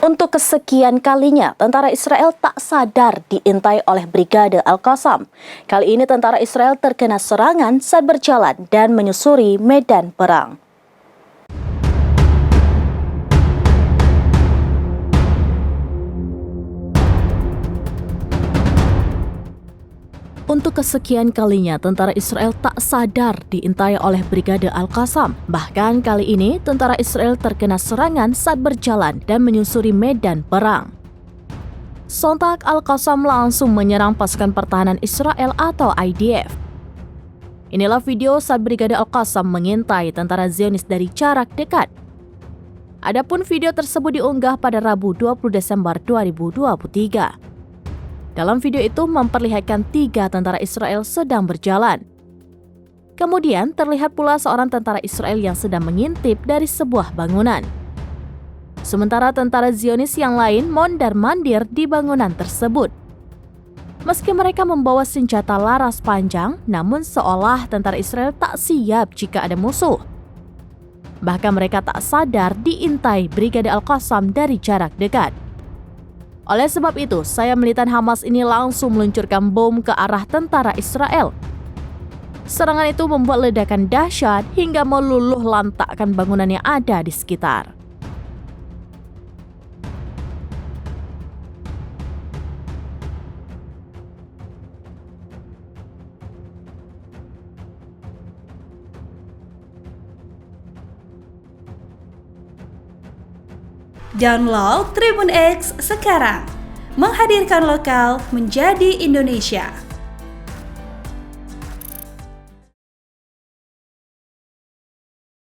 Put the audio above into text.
Untuk kesekian kalinya, tentara Israel tak sadar diintai oleh Brigade Al-Qassam. Kali ini tentara Israel terkena serangan saat berjalan dan menyusuri medan perang. Untuk kesekian kalinya, tentara Israel tak sadar diintai oleh Brigade Al-Qassam. Bahkan kali ini, tentara Israel terkena serangan saat berjalan dan menyusuri medan perang. Sontak Al-Qassam langsung menyerang pasukan pertahanan Israel atau IDF. Inilah video saat Brigade Al-Qassam mengintai tentara Zionis dari jarak dekat. Adapun video tersebut diunggah pada Rabu 20 Desember 2023. Dalam video itu memperlihatkan 3 tentara Israel sedang berjalan. Kemudian terlihat pula seorang tentara Israel yang sedang mengintip dari sebuah bangunan. Sementara tentara Zionis yang lain mondar-mandir di bangunan tersebut. Meski mereka membawa senjata laras panjang, namun seolah tentara Israel tak siap jika ada musuh. Bahkan mereka tak sadar diintai Brigade Al-Qassam dari jarak dekat. Oleh sebab itu, saya militan Hamas ini langsung meluncurkan bom ke arah tentara Israel. Serangan itu membuat ledakan dahsyat hingga meluluh lantakkan bangunan yang ada di sekitar. Download Tribun X sekarang, menghadirkan lokal menjadi Indonesia.